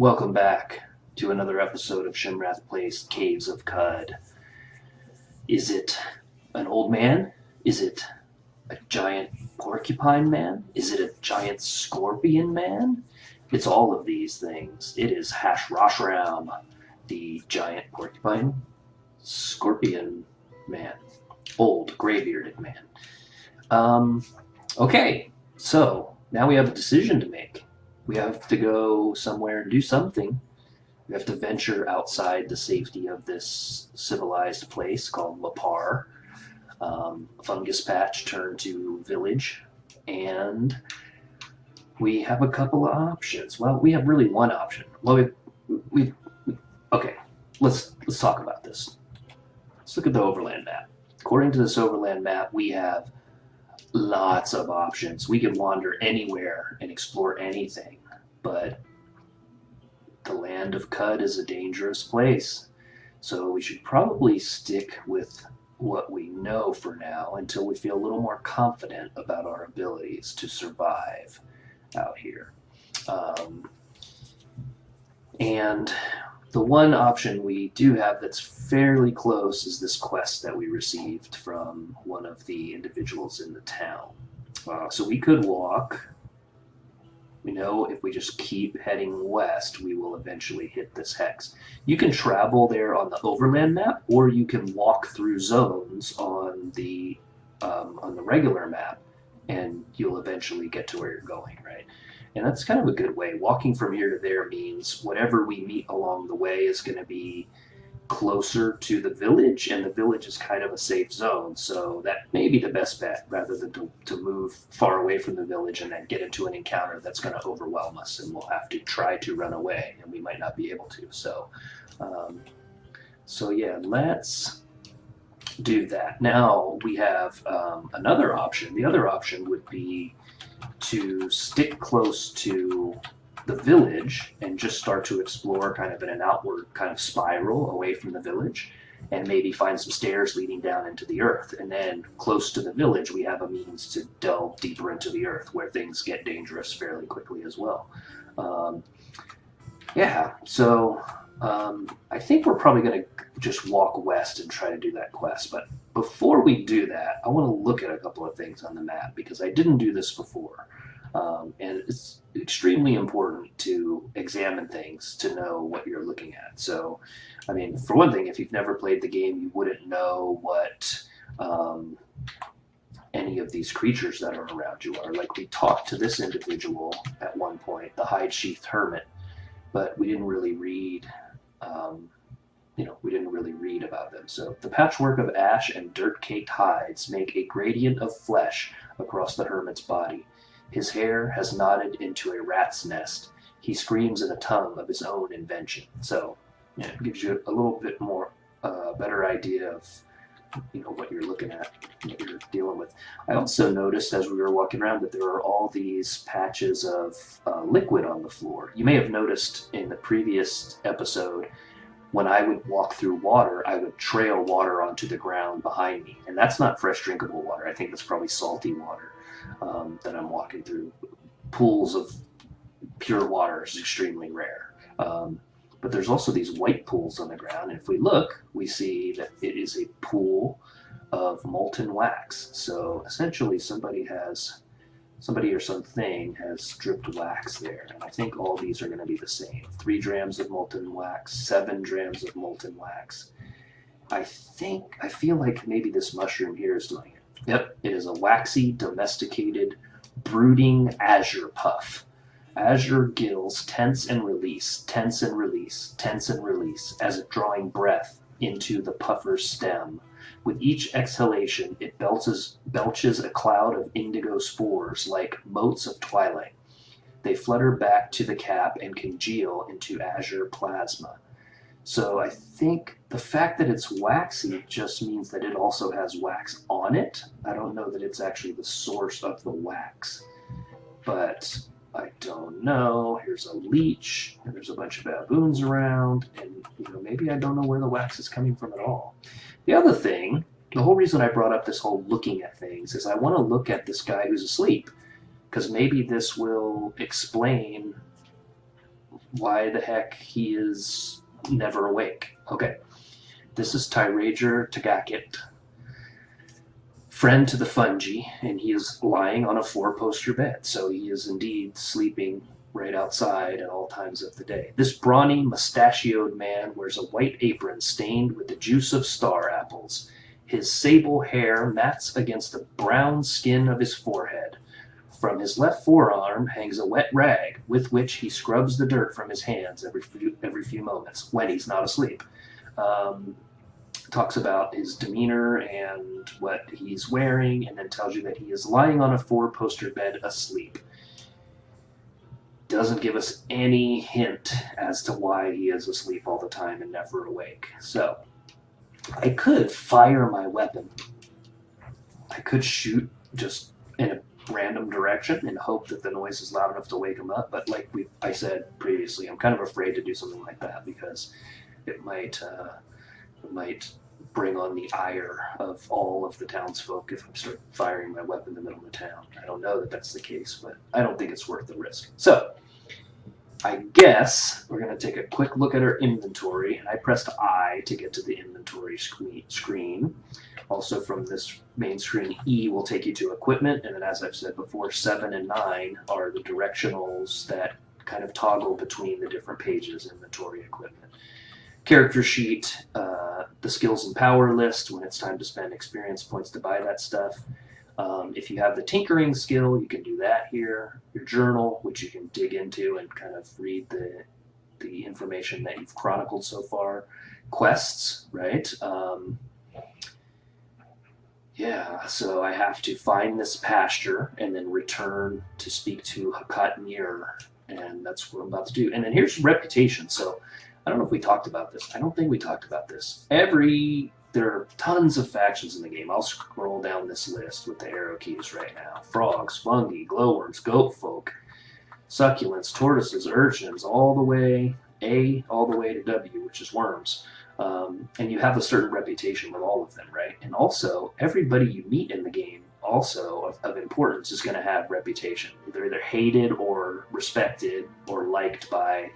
Welcome back to another episode of Shimrath Plays Caves of Qud. Is it an old man? Is it a giant porcupine man? Is it a giant scorpion man? It's all of these things. It is Hashroshram, the giant porcupine scorpion man. Old, gray-bearded man. Okay, so now we have a decision to make. We have to go somewhere and do something. We have to venture outside the safety of this civilized place called Lapar. Fungus patch turned to village, and we have a couple of options. Well, we have really one option. Well, okay. Let's talk about this. Let's look at the overland map. According to this overland map, we have lots of options. We can wander anywhere and explore anything, but the land of Qud is a dangerous place. So we should probably stick with what we know for now until we feel a little more confident about our abilities to survive out here. And the one option we do have that's fairly close is this quest that we received from one of the individuals in the town. So we could walk. We know if we just keep heading west, we will eventually hit this hex. You can travel there on the overland map, or you can walk through zones on the regular map, and you'll eventually get to where you're going, right? And that's kind of a good way. Walking from here to there means whatever we meet along the way is going to be closer to the village, and the village is kind of a safe zone, so that may be the best bet rather than to move far away from the village and then get into an encounter that's going to overwhelm us, and we'll have to try to run away, and we might not be able to. So yeah, let's do that. Now we have another option. The other option would be to stick close to the village and just start to explore kind of in an outward kind of spiral away from the village, and maybe find some stairs leading down into the earth. And then close to the village, we have a means to delve deeper into the earth where things get dangerous fairly quickly as well. I think we're probably going to just walk west and try to do that quest. But before we do that, I want to look at a couple of things on the map because I didn't do this before. And it's extremely important to examine things to know what you're looking at. So, I mean, for one thing, if you've never played the game, you wouldn't know what any of these creatures that are around you are. Like, we talked to this individual at one point, the hide-sheathed hermit, but we didn't really read about them. So the patchwork of ash and dirt-caked hides make a gradient of flesh across the hermit's body. His hair has knotted into a rat's nest. He screams in a tongue of his own invention. So, it gives you a little bit more better idea of what you're looking at, what you're dealing with. I also noticed as we were walking around that there are all these patches of liquid on the floor. You may have noticed in the previous episode, when I would walk through water, I would trail water onto the ground behind me. And that's not fresh drinkable water. I think that's probably salty water that I'm walking through. Pools of pure water is extremely rare. But there's also these white pools on the ground. And if we look, we see that it is a pool of molten wax. So essentially somebody or something has dripped wax there. And I think all these are going to be the same. 3 drams of molten wax, 7 drams of molten wax. I feel like maybe this mushroom here is doing it. Yep, it is a waxy, domesticated, brooding azure puff. Azure gills tense and release, tense and release, tense and release, as if drawing breath into the puffer's stem. With each exhalation, it belches a cloud of indigo spores like motes of twilight. They flutter back to the cap and congeal into azure plasma. So I think the fact that it's waxy just means that it also has wax on it. I don't know that it's actually the source of the wax, but I don't know. Here's a leech, and there's a bunch of baboons around, and maybe I don't know where the wax is coming from at all. The other thing, the whole reason I brought up this whole looking at things is I want to look at this guy who's asleep, because maybe this will explain why the heck he is never awake. Okay, this is Tyrager Tagakit, friend to the fungi, and he is lying on a four-poster bed, so he is indeed sleeping right outside at all times of the day. This brawny, mustachioed man wears a white apron stained with the juice of star apples. His sable hair mats against the brown skin of his forehead. From his left forearm hangs a wet rag with which he scrubs the dirt from his hands every few moments when he's not asleep. Talks about his demeanor and what he's wearing, and then tells you that he is lying on a four-poster bed asleep. Doesn't give us any hint as to why he is asleep all the time and never awake. So, I could fire my weapon. I could shoot just in a random direction and hope that the noise is loud enough to wake him up, but like I said previously, I'm kind of afraid to do something like that because it might bring on the ire of all of the townsfolk if I start firing my weapon in the middle of the town. I don't know that that's the case, but I don't think it's worth the risk. So, I guess we're going to take a quick look at our inventory, and I pressed I to get to the inventory screen. Also from this main screen, E will take you to equipment, and then as I've said before, 7 and 9 are the directionals that kind of toggle between the different pages, inventory, equipment. Character sheet, the skills and power list when it's time to spend experience points to buy that stuff. If you have the tinkering skill, you can do that here. Your journal, which you can dig into and kind of read the information that you've chronicled so far. Quests, right? Yeah, so I have to find this pasture and then return to speak to Hakat, and that's what I'm about to do. And then here's reputation. So I don't know if we talked about this. I don't think we talked about this. There are tons of factions in the game. I'll scroll down this list with the arrow keys right now. Frogs, fungi, glowworms, goat folk, succulents, tortoises, urchins, all the way to W, which is worms. And you have a certain reputation with all of them, right? And also, everybody you meet in the game also of importance is going to have reputation. They're either hated or respected or liked by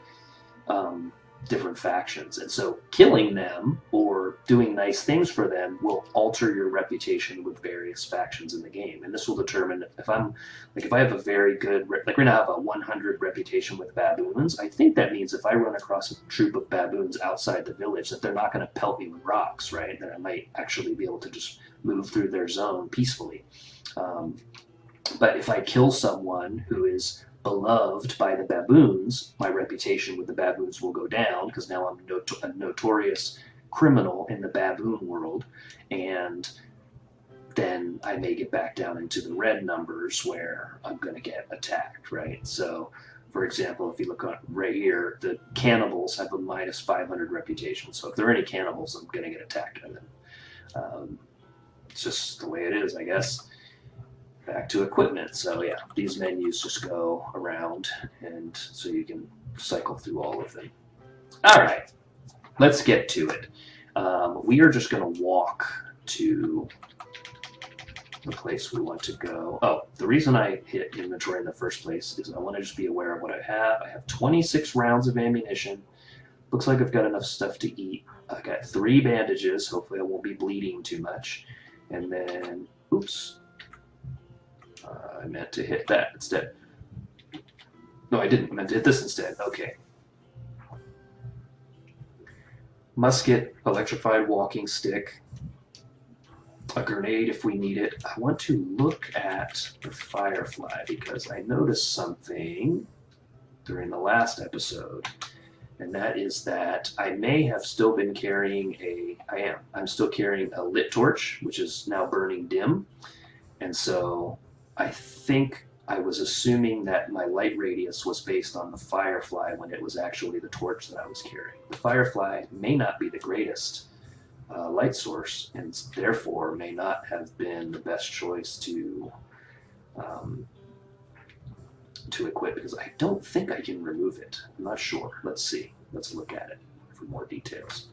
different factions. And so killing them or doing nice things for them will alter your reputation with various factions in the game. And this will determine if I have a very good, like right now I have a 100 reputation with baboons, I think that means if I run across a troop of baboons outside the village that they're not going to pelt me with rocks, right? That I might actually be able to just move through their zone peacefully. But if I kill someone who is beloved by the baboons, my reputation with the baboons will go down because now I'm a notorious criminal in the baboon world, and then I may get back down into the red numbers where I'm going to get attacked, right? So, for example, if you look right here, the cannibals have a minus 500 reputation. So if there are any cannibals, I'm going to get attacked by them. It's just the way it is, I guess. Back to equipment. So yeah, these menus just go around, and so you can cycle through all of them. All right, let's get to it. We are just going to walk to the place we want to go. Oh, the reason I hit inventory in the first place is I want to just be aware of what I have. I have 26 rounds of ammunition. Looks like I've got enough stuff to eat. I got 3 bandages. Hopefully I won't be bleeding too much. And then, oops. I meant to hit that instead. No, I didn't. I meant to hit this instead. Okay. Musket, electrified walking stick, a grenade if we need it. I want to look at the Firefly because I noticed something during the last episode, and that is that I may have still been carrying I'm still carrying a lit torch, which is now burning dim, and so I think I was assuming that my light radius was based on the Firefly when it was actually the torch that I was carrying. The Firefly may not be the greatest light source, and therefore may not have been the best choice to equip, because I don't think I can remove it. I'm not sure. Let's see. Let's look at it for more details.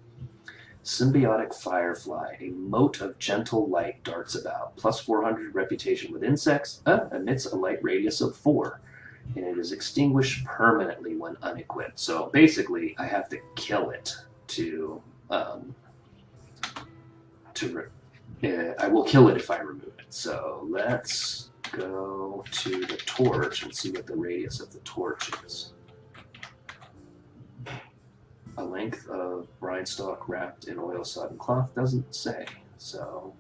Symbiotic Firefly, a mote of gentle light darts about, plus 400 reputation with insects, emits a light radius of 4. and it is extinguished permanently when unequipped. So basically, I have to kill it to I will kill it if I remove it. So let's go to the torch and see what the radius of the torch is. A length of brine stalk wrapped in oil-sodden cloth doesn't say. So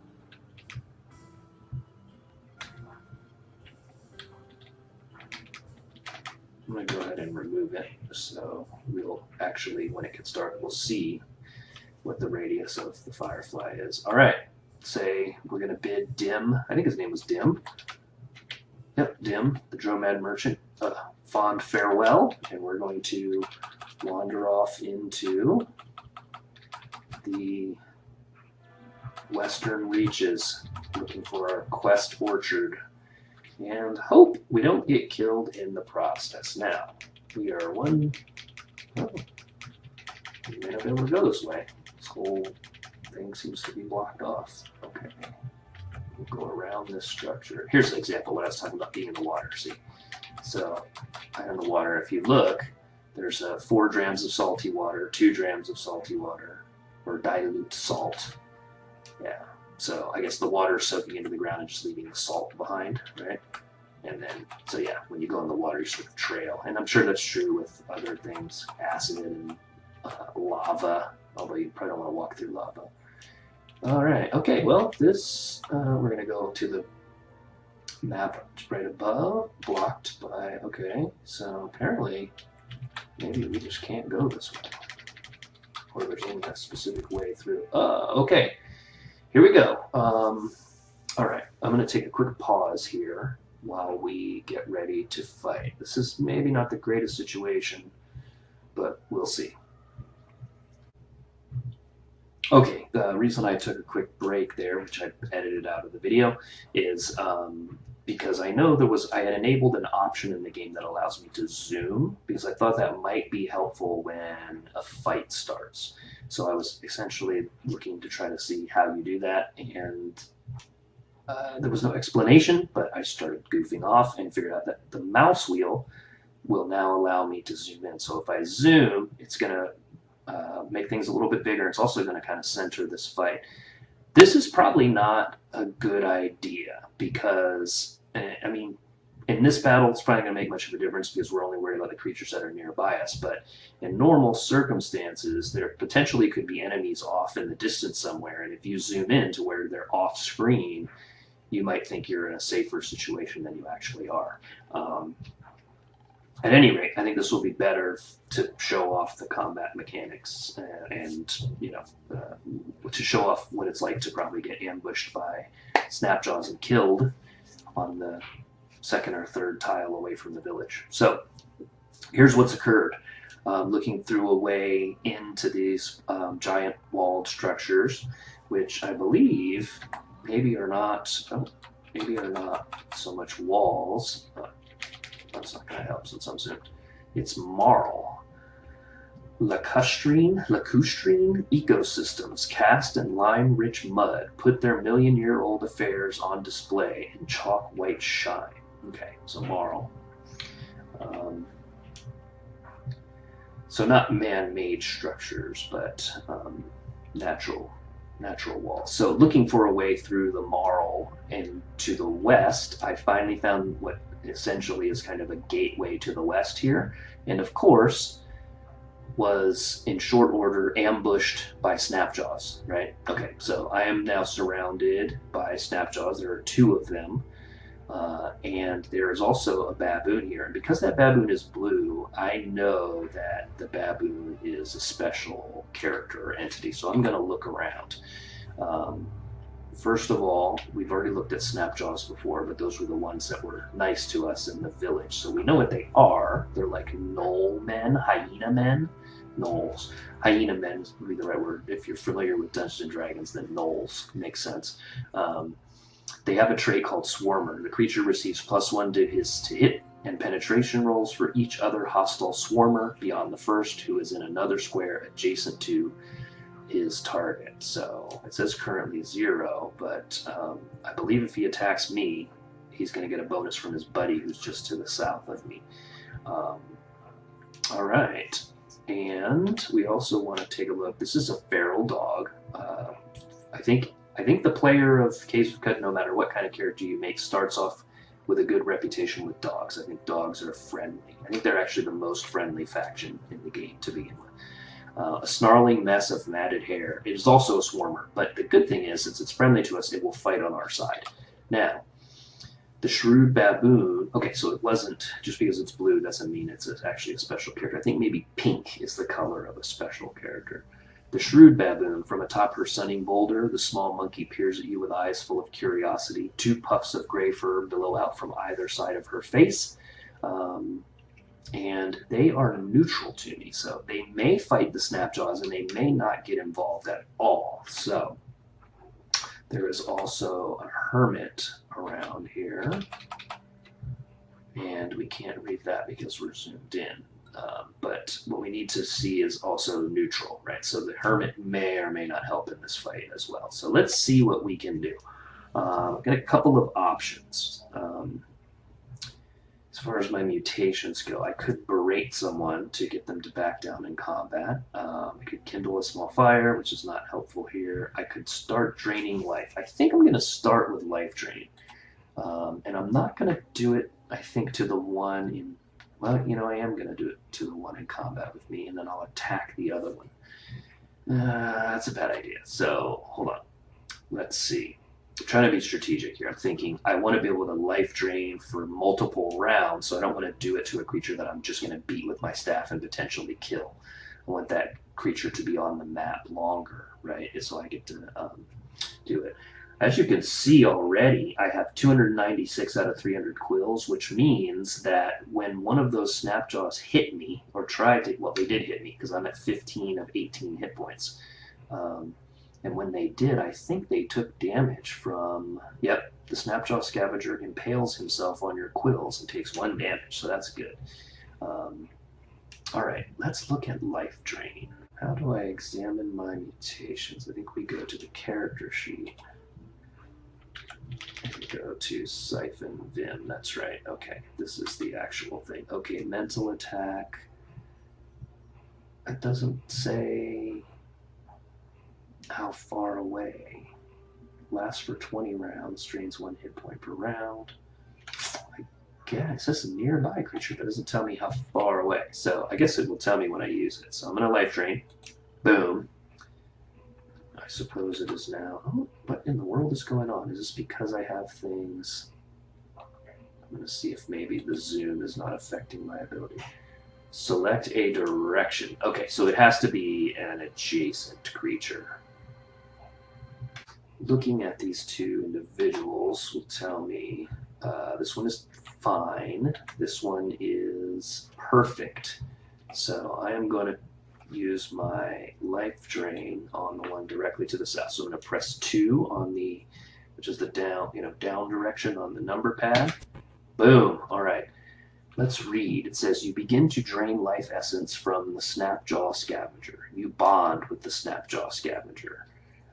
I'm going to go ahead and remove it. So we'll actually, when it gets dark, we'll see what the radius of the firefly is. All right. Say we're going to bid Dim. I think his name was Dim. Yep, Dim, the Dromad merchant, fond farewell, and we're going to wander off into the western reaches, looking for our quest orchard, and hope we don't get killed in the process. Now, we are one. Oh, we may not be able to go this way. This whole thing seems to be blocked off. Okay. We'll go around this structure. Here's an example of what I was talking about being in the water. See? So, I'm in the water. If you look, there's 4 drams of salty water, 2 drams of salty water, or dilute salt. Yeah. So, I guess the water is soaking into the ground and just leaving the salt behind, right? And then, so yeah, when you go in the water, you sort of trail. And I'm sure that's true with other things, acid and lava, although you probably don't want to walk through lava. All right. Okay. Well, this we're gonna go to the map right above, blocked by. Okay. So apparently, maybe we just can't go this way, or there's only a specific way through. Okay. Here we go. All right. I'm gonna take a quick pause here while we get ready to fight. This is maybe not the greatest situation, but we'll see. Okay, the reason I took a quick break there, which I edited out of the video, is because I know I had enabled an option in the game that allows me to zoom, because I thought that might be helpful when a fight starts. So I was essentially looking to try to see how you do that, and there was no explanation, but I started goofing off and figured out that the mouse wheel will now allow me to zoom in. So if I zoom, it's going to make things a little bit bigger. It's also going to kind of center this fight. This is probably not a good idea because, I mean, in this battle, it's probably going to make much of a difference because we're only worried about the creatures that are nearby us. But in normal circumstances, there potentially could be enemies off in the distance somewhere. And if you zoom in to where they're off screen, you might think you're in a safer situation than you actually are. At any rate, I think this will be better to show off the combat mechanics and to show off what it's like to probably get ambushed by Snapjaws and killed on the 2nd or 3rd tile away from the village. So here's what's occurred. Looking through a way into these giant walled structures, which I believe maybe are not so much walls. That's not going to help since I'm zoomed. It's marl. Lacustrine ecosystems, cast in lime-rich mud, put their million-year-old affairs on display in chalk-white shine. Okay, so marl. So not man-made structures, but natural walls. So looking for a way through the marl and to the west, I finally found what essentially is kind of a gateway to the west here, and of course was in short order ambushed by Snapjaws, right? Okay, so I am now surrounded by Snapjaws. There are 2 of them, and there is also a baboon here, and because that baboon is blue, I know that the baboon is a special character or entity, so I'm going to look around. First of all, we've already looked at Snapjaws before, but those were the ones that were nice to us in the village. So we know what they are. They're like knoll men, hyena men. Gnolls. Hyena men would be the right word. If you're familiar with Dungeons & Dragons, then gnolls makes sense. They have a trait called Swarmer. The creature receives +1 to hit and penetration rolls for each other hostile Swarmer beyond the first, who is in another square adjacent to his target. So it says currently 0, but I believe if he attacks me, he's going to get a bonus from his buddy who's just to the south of me. All right. And we also want to take a look. This is a feral dog. I think the player of Caves of Qud, no matter what kind of character you make, starts off with a good reputation with dogs. I think dogs are friendly. I think they're actually the most friendly faction in the game to begin with. A snarling mess of matted hair. It is also a swarmer, but the good thing is, since it's friendly to us, it will fight on our side. Now, the shrewd baboon. Okay, so it wasn't just because it's blue doesn't mean it's actually a special character. I think maybe pink is the color of a special character. The shrewd baboon. From atop her sunning boulder, the small monkey peers at you with eyes full of curiosity. 2 puffs of gray fur billow out from either side of her face. And they are neutral to me, so they may fight the Snapjaws and they may not get involved at all. So there is also a hermit around here, and we can't read that because we're zoomed in. But what we need to see is also neutral, right? So the hermit may or may not help in this fight as well. So let's see what we can do. I've got a couple of options. As far as my mutations go, I could berate someone to get them to back down in combat. I could kindle a small fire, which is not helpful here. I could start draining life. I think I'm going to start with life drain. And I'm not going to do it, I think, to the one in... Well, you know, I am going to do it to the one in combat with me, and then I'll attack the other one. That's a bad idea. So, hold on. Let's see. I'm trying to be strategic here. I'm thinking I want to be able to life drain for multiple rounds, so I don't want to do it to a creature that I'm just going to beat with my staff and potentially kill. I want that creature to be on the map longer, right? So I get to do it. As you can see already, I have 296 out of 300 quills, which means that when one of those Snapjaws hit me, or tried to, well, they did hit me because I'm at 15 of 18 hit points. And when they did, I think they took damage from, yep, the Snapjaw Scavenger impales himself on your quills and takes 1 damage, so that's good. All right, let's look at life drain. How do I examine my mutations? I think we go to the character sheet. And go to Siphon Vim, that's right. Okay, this is the actual thing. Okay, mental attack. It doesn't say how far away. Lasts for 20 rounds, drains 1 hit point per round. I guess it's a nearby creature, but it doesn't tell me how far away. So I guess it will tell me when I use it. So I'm going to life drain. Boom. I suppose it is now. Oh, what in the world is going on? Is this because I have things? I'm going to see if maybe the zoom is not affecting my ability. Select a direction. Okay, so it has to be an adjacent creature. Looking at these 2 individuals will tell me this one is fine. This one is perfect. So I am going to use my life drain on the one directly to the south. So I'm going to press 2 on the, which is the down, down direction on the number pad. Boom. All right. Let's read. It says, you begin to drain life essence from the Snapjaw Scavenger. You bond with the Snapjaw Scavenger.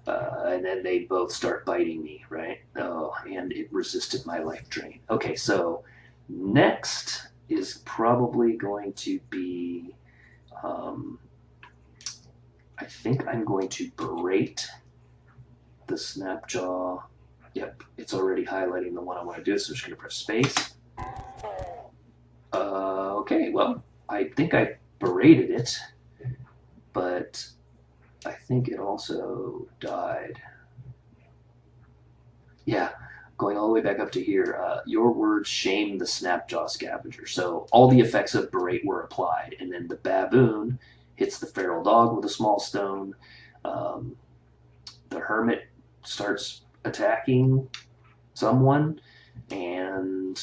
And then they both start biting me, right? Oh, and it resisted my life drain. Okay, so next is probably going to be, I think I'm going to berate the Snapjaw. Yep, it's already highlighting the one I want to do, so I'm just going to press space. Okay, well, I think I berated it, but I think it also died. Yeah, going all the way back up to here, your words shamed the Snapjaw Scavenger. So all the effects of berate were applied, and then the baboon hits the feral dog with a small stone. The hermit starts attacking someone, and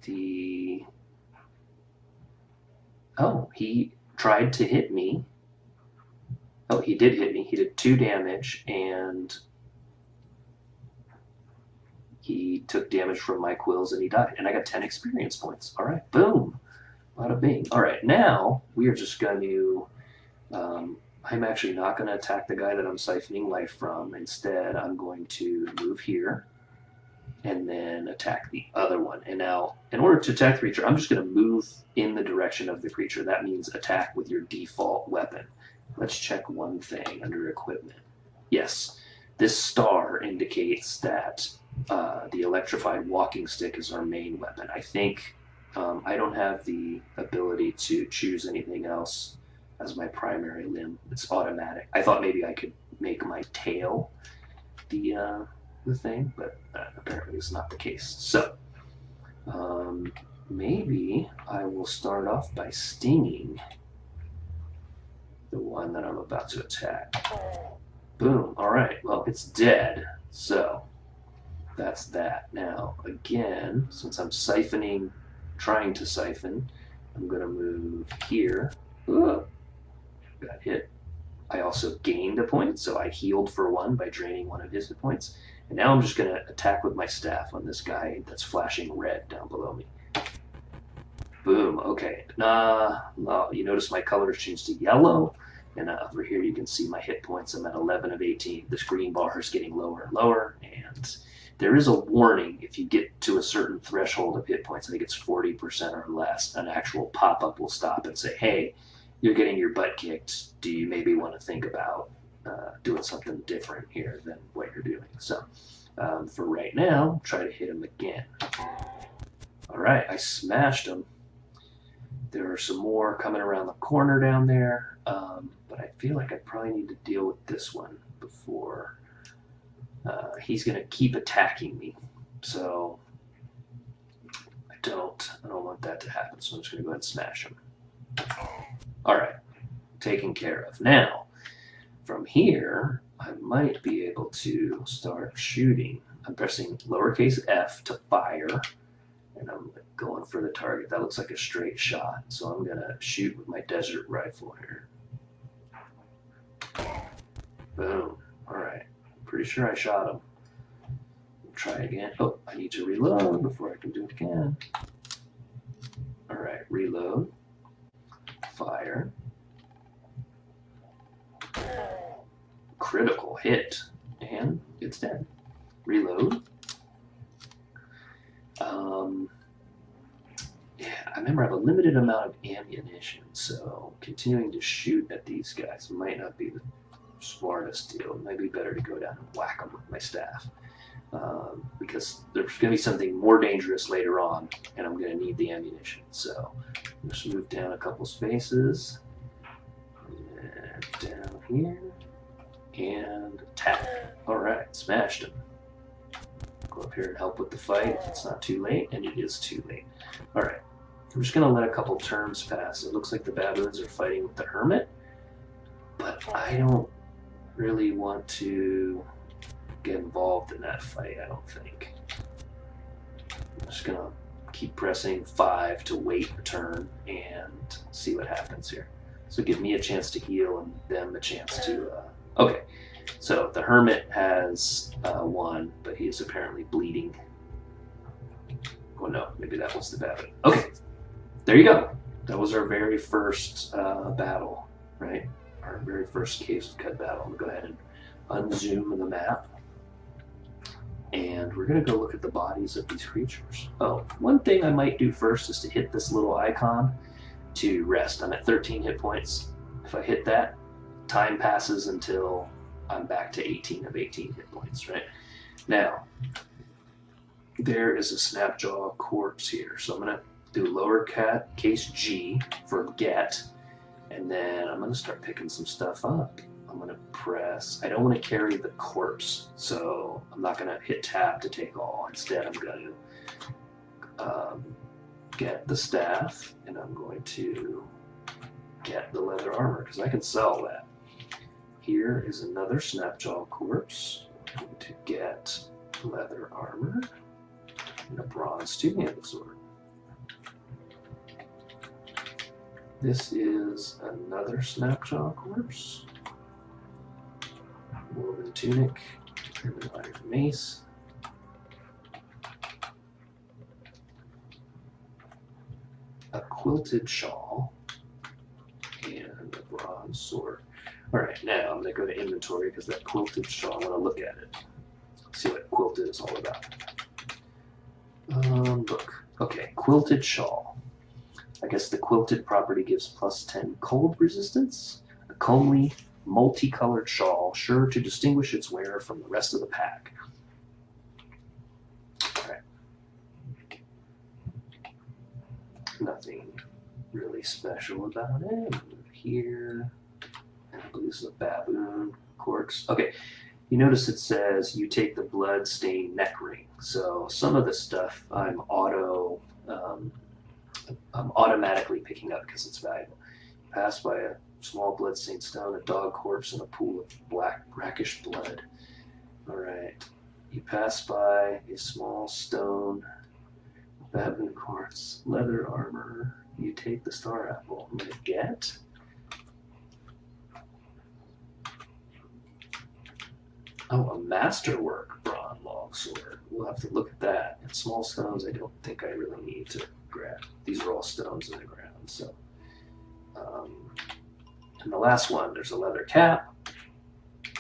the... Oh, he tried to hit me. Oh, he did hit me. He did 2 damage, and he took damage from my quills, and he died. And I got 10 experience points. All right, boom. Bada bing. All right, now we are just going to... I'm actually not going to attack the guy that I'm siphoning life from. Instead, I'm going to move here. and then attack the other one. And now, in order to attack the creature, I'm just going to move in the direction of the creature. That means attack with your default weapon. Let's check one thing under equipment. Yes, this star indicates that the electrified walking stick is our main weapon. I think I don't have the ability to choose anything else as my primary limb. It's automatic. I thought maybe I could make my tail the thing, but apparently it's not the case. So maybe I will start off by stinging the one that I'm about to attack. Boom. All right. Well, it's dead. So that's that. Now, again, since I'm trying to siphon, I'm going to move here. Ugh. Got hit. I also gained a point, so I healed for 1 by draining 1 of his hit points. And now I'm just going to attack with my staff on this guy that's flashing red down below me. Boom. Okay. You notice my colors changed to yellow. And over here you can see my hit points. I'm at 11 of 18. This green bar is getting lower and lower. And there is a warning if you get to a certain threshold of hit points. I think it's 40% or less. An actual pop-up will stop and say, hey, you're getting your butt kicked. Do you maybe want to think about doing something different here than what you're doing? So for right now, try to hit him again. All right, I smashed him. There are some more coming around the corner down there, but I feel like I probably need to deal with this one before he's going to keep attacking me. So I don't want that to happen. So I'm just going to go ahead and smash him. All right, taken care of. Now, from here, I might be able to start shooting. I'm pressing lowercase f to fire, and I'm going for the target. That looks like a straight shot, so I'm going to shoot with my desert rifle here. Boom. All right. I'm pretty sure I shot him. Try again. Oh, I need to reload before I can do it again. All right, reload. Fire. Critical hit, and it's dead. Reload. Yeah, I remember I have a limited amount of ammunition, so continuing to shoot at these guys might not be the smartest deal. It might be better to go down and whack them with my staff, because there's going to be something more dangerous later on, and I'm going to need the ammunition. So just move down a couple spaces, and down here, and attack. All right, smashed him. Go up here and help with the fight if it's not too late, and it is too late. All right, I'm just going to let a couple turns pass. It looks like the baboons are fighting with the hermit, but I don't really want to get involved in that fight, I don't think. I'm just going to keep pressing 5 to wait a turn and see what happens here. So give me a chance to heal and them a chance to... Okay, so the hermit has 1, but he is apparently bleeding. Oh no, maybe that was the battle. Okay, there you go. That was our very first battle, right? Our very first Caves of Qud battle. I'm going to go ahead and unzoom the map. And we're going to go look at the bodies of these creatures. Oh, one thing I might do first is to hit this little icon to rest. I'm at 13 hit points. If I hit that, time passes until I'm back to 18 of 18 hit points, right? Now, there is a Snapjaw corpse here. So I'm going to do lowercase G for get, and then I'm going to start picking some stuff up. I'm going to press, I don't want to carry the corpse, so I'm not going to hit tab to take all. Instead, I'm going to get the staff, and I'm going to get the leather armor, because I can sell that. Here is another Snapjaw corpse. I'm going to get leather armor and a bronze two-handed sword. This is another Snapjaw corpse. Woven tunic, and iron mace. A quilted shawl, and a bronze sword. All right, now I'm going to go to inventory because that quilted shawl, I want to look at it. See what quilted is all about. Look. Okay, quilted shawl. I guess the quilted property gives plus 10 cold resistance. A comely, multicolored shawl, sure to distinguish its wearer from the rest of the pack. All right. Nothing really special about it. Move here. And I believe this is a baboon. Corks. Okay. You notice it says you take the blood-stained neck ring. So some of this stuff I'm automatically picking up because it's valuable. Pass by a small blood-stained stone, a dog corpse, and a pool of black, brackish blood. All right. You pass by a small stone, baboon corpse, leather armor. You take the star apple. I'm going to get. Oh, a masterwork bronze longsword. We'll have to look at that. And small stones, I don't think I really need to grab. These are all stones in the ground. So, and the last one, there's a leather cap.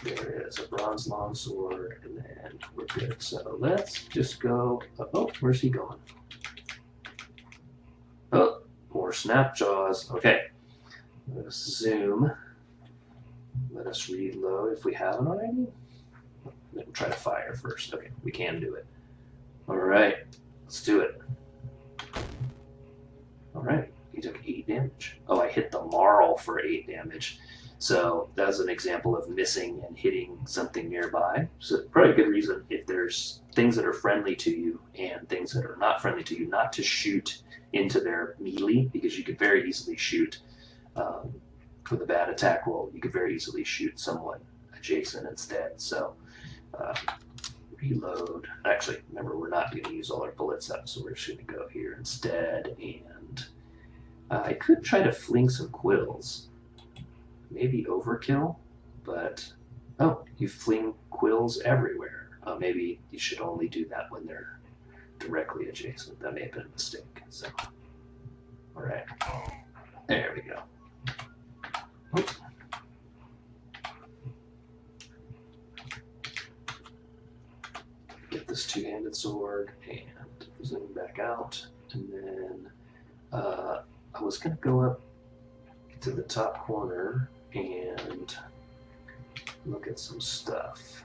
There is a bronze longsword, and then we're good. So let's just go. Oh, where's he going? Oh, more snap jaws. Okay, let us zoom. Let us reload if we haven't already. Then we'll try to fire first. Okay, we can do it. All right, let's do it. All right, he took 8 damage. Oh, I hit the marl for 8 damage. So that's an example of missing and hitting something nearby. So probably a good reason if there's things that are friendly to you and things that are not friendly to you, not to shoot into their melee, because you could very easily shoot with a bad attack roll. You could very easily shoot someone adjacent instead. So reload. Actually, remember, we're not going to use all our bullets up, so we're just going to go here instead. And I could try to fling some quills. Maybe overkill, but oh, you fling quills everywhere. Maybe you should only do that when they're directly adjacent. That may have been a mistake. So, all right, there we go. Oops. Get this two-handed sword and zoom back out, and then I was gonna go up to the top corner and look at some stuff.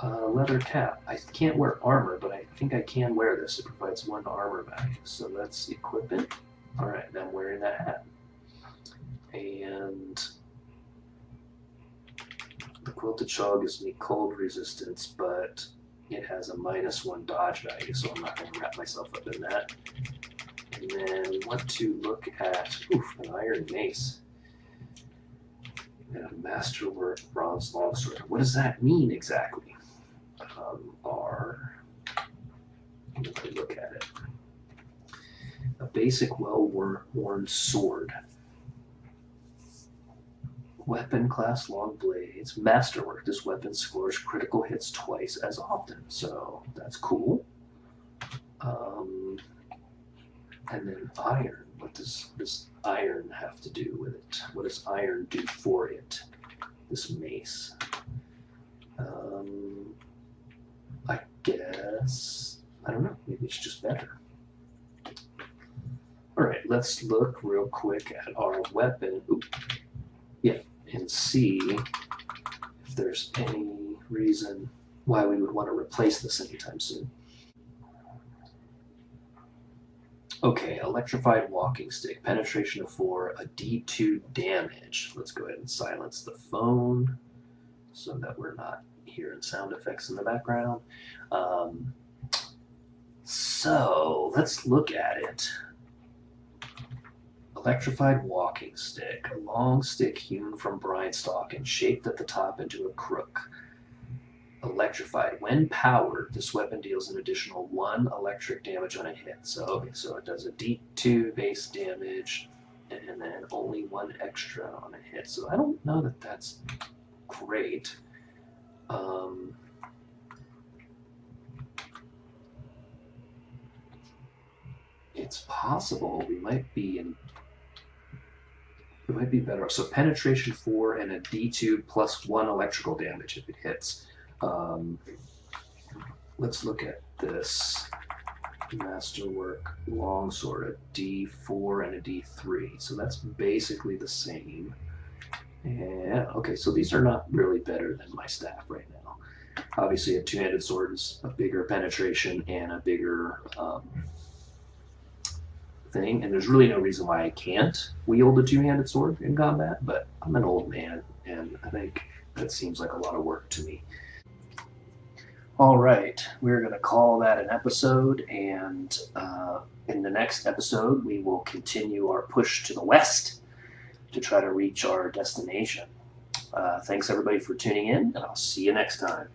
Leather cap. I can't wear armor, but I think I can wear this. It provides 1 armor value. So let's equip it. All right, now I'm wearing that hat. And the quilted shawl gives me cold resistance, but it has a -1 dodge value, so I'm not going to wrap myself up in that. And then we want to look at an iron mace and a masterwork bronze longsword. What does that mean exactly? If I look at it, a basic well-worn sword, weapon class long blades, masterwork. This weapon scores critical hits twice as often, so that's cool. And then iron. What does iron have to do with it? What does iron do for it? This mace. I guess, I don't know, maybe it's just better. All right, let's look real quick at our weapon. And see if there's any reason why we would want to replace this anytime soon. Okay, electrified walking stick, penetration of 4, a D2 damage. Let's go ahead and silence the phone so that we're not hearing sound effects in the background. So let's look at it. Electrified walking stick, a long stick hewn from brine stalk and shaped at the top into a crook. Electrified. When powered, this weapon deals an additional 1 electric damage on a hit. So it does a D2 base damage and then only 1 extra on a hit. So I don't know that that's great. It's possible we might be in. It might be better. So penetration 4 and a D2 plus 1 electrical damage if it hits. Let's look at this Masterwork Longsword, a D4 and a D3. So that's basically the same. And okay, so these are not really better than my staff right now. Obviously, a two-handed sword is a bigger penetration and a bigger thing, and there's really no reason why I can't wield a two-handed sword in combat, but I'm an old man, and I think that seems like a lot of work to me. All right, we're going to call that an episode, and in the next episode, we will continue our push to the west to try to reach our destination. Thanks, everybody, for tuning in, and I'll see you next time.